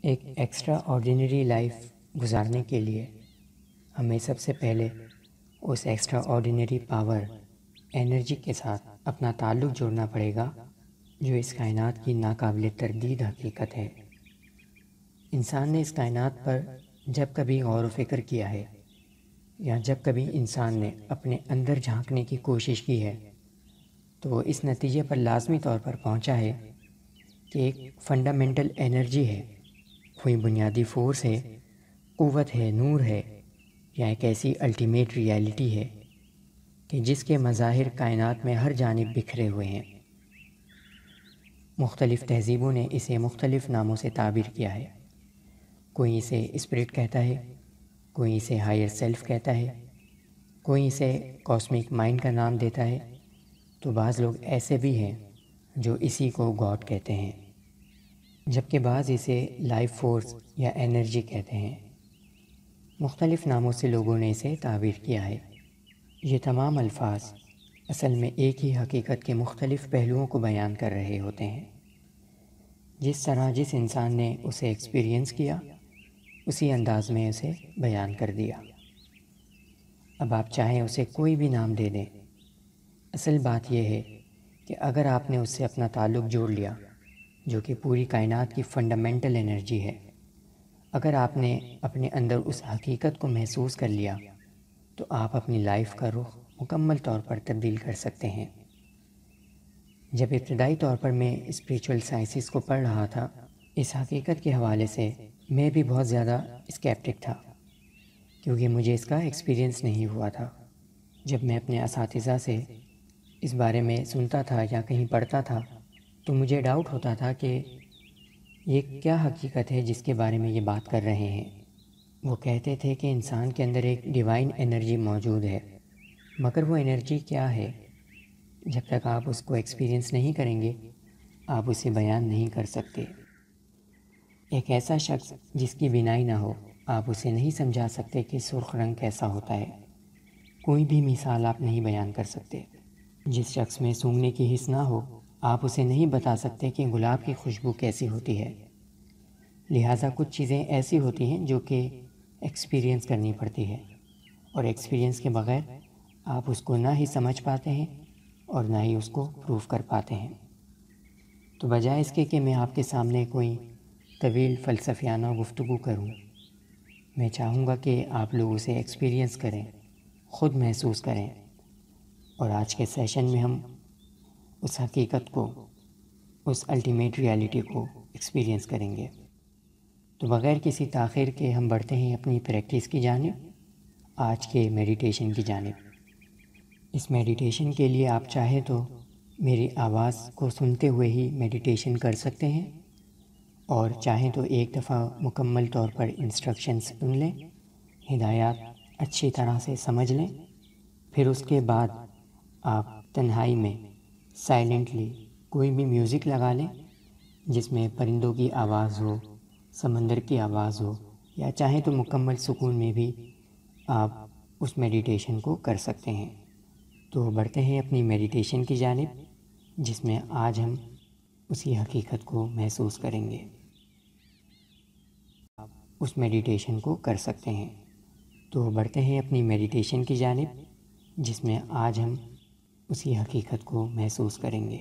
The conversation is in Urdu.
ایک ایکسٹرا آرڈینری لائف گزارنے کے لیے ہمیں سب سے پہلے اس ایکسٹرا آرڈینری پاور انرجی کے ساتھ اپنا تعلق جوڑنا پڑے گا جو اس کائنات کی ناقابل تردید حقیقت ہے۔ انسان نے اس کائنات پر جب کبھی غور و فکر کیا ہے یا جب کبھی انسان نے اپنے اندر جھانکنے کی کوشش کی ہے تو وہ اس نتیجے پر لازمی طور پر پہنچا ہے کہ ایک فنڈامنٹل انرجی ہے، کوئی بنیادی فورس ہے، قوت ہے، نور ہے، یا ایک ایسی الٹیمیٹ ریالٹی ہے کہ جس کے مظاہر کائنات میں ہر جانب بکھرے ہوئے ہیں۔ مختلف تہذیبوں نے اسے مختلف ناموں سے تعبیر کیا ہے۔ کوئی اسے اسپرٹ کہتا ہے، کوئی اسے ہائر سیلف کہتا ہے، کوئی اسے کاسمک مائنڈ کا نام دیتا ہے، تو بعض لوگ ایسے بھی ہیں جو اسی کو گاڈ کہتے ہیں، جبکہ بعض اسے لائف فورس یا انرجی کہتے ہیں۔ مختلف ناموں سے لوگوں نے اسے تعبیر کیا ہے۔ یہ تمام الفاظ اصل میں ایک ہی حقیقت کے مختلف پہلوؤں کو بیان کر رہے ہوتے ہیں۔ جس طرح جس انسان نے اسے ایکسپیرینس کیا اسی انداز میں اسے بیان کر دیا۔ اب آپ چاہیں اسے کوئی بھی نام دے دیں، اصل بات یہ ہے کہ اگر آپ نے اس سے اپنا تعلق جوڑ لیا جو کہ پوری کائنات کی فنڈامنٹل انرجی ہے، اگر آپ نے اپنے اندر اس حقیقت کو محسوس کر لیا تو آپ اپنی لائف کا رخ مکمل طور پر تبدیل کر سکتے ہیں۔ جب ابتدائی طور پر میں اسپریچول سائنسز کو پڑھ رہا تھا، اس حقیقت کے حوالے سے میں بھی بہت زیادہ اسکیپٹک تھا، کیونکہ مجھے اس کا ایکسپیرینس نہیں ہوا تھا۔ جب میں اپنے اساتذہ سے اس بارے میں سنتا تھا یا کہیں پڑھتا تھا تو مجھے ڈاؤٹ ہوتا تھا کہ یہ کیا حقیقت ہے جس کے بارے میں یہ بات کر رہے ہیں۔ وہ کہتے تھے کہ انسان کے اندر ایک ڈیوائن انرجی موجود ہے، مگر وہ انرجی کیا ہے؟ جب تک آپ اس کو ایکسپیرینس نہیں کریں گے آپ اسے بیان نہیں کر سکتے۔ ایک ایسا شخص جس کی بینائی نہ ہو، آپ اسے نہیں سمجھا سکتے کہ سرخ رنگ کیسا ہوتا ہے۔ کوئی بھی مثال آپ نہیں بیان کر سکتے۔ جس شخص میں سونگھنے کی حس نہ ہو، آپ اسے نہیں بتا سکتے کہ گلاب کی خوشبو کیسی ہوتی ہے۔ لہٰذا کچھ چیزیں ایسی ہوتی ہیں جو کہ ایکسپیرینس کرنی پڑتی ہے، اور ایکسپیرینس کے بغیر آپ اس کو نہ ہی سمجھ پاتے ہیں اور نہ ہی اس کو پروف کر پاتے ہیں۔ تو بجائے اس کے کہ میں آپ کے سامنے کوئی طویل فلسفیانہ گفتگو کروں، میں چاہوں گا کہ آپ لوگ اسے ایکسپیرینس کریں، خود محسوس کریں، اور آج کے سیشن میں ہم اس حقیقت کو، اس الٹیمیٹ ریالٹی کو ایکسپیرینس کریں گے۔ تو بغیر کسی تاخیر کے ہم بڑھتے ہیں اپنی پریکٹس کی جانب، آج کے میڈیٹیشن کی جانب۔ اس میڈیٹیشن کے لیے آپ چاہیں تو میری آواز کو سنتے ہوئے ہی میڈیٹیشن کر سکتے ہیں، اور چاہیں تو ایک دفعہ مکمل طور پر انسٹرکشنز سن لیں، ہدایات اچھی طرح سے سمجھ لیں، پھر اس کے بعد آپ تنہائی میں سائلنٹلی کوئی بھی میوزک لگا لیں جس میں پرندوں کی آواز ہو، سمندر کی آواز ہو، یا چاہیں تو مکمل سکون میں بھی آپ اس میڈیٹیشن کو کر سکتے ہیں۔ تو بڑھتے ہیں اپنی میڈیٹیشن کی جانب، جس میں آج ہم اسی حقیقت کو محسوس کریں گے۔ اس میڈیٹیشن کو کر سکتے ہیں۔ تو بڑھتے ہیں اپنی میڈیٹیشن کی جانب، جس میں آج ہم اسی حقیقت کو محسوس کریں گے۔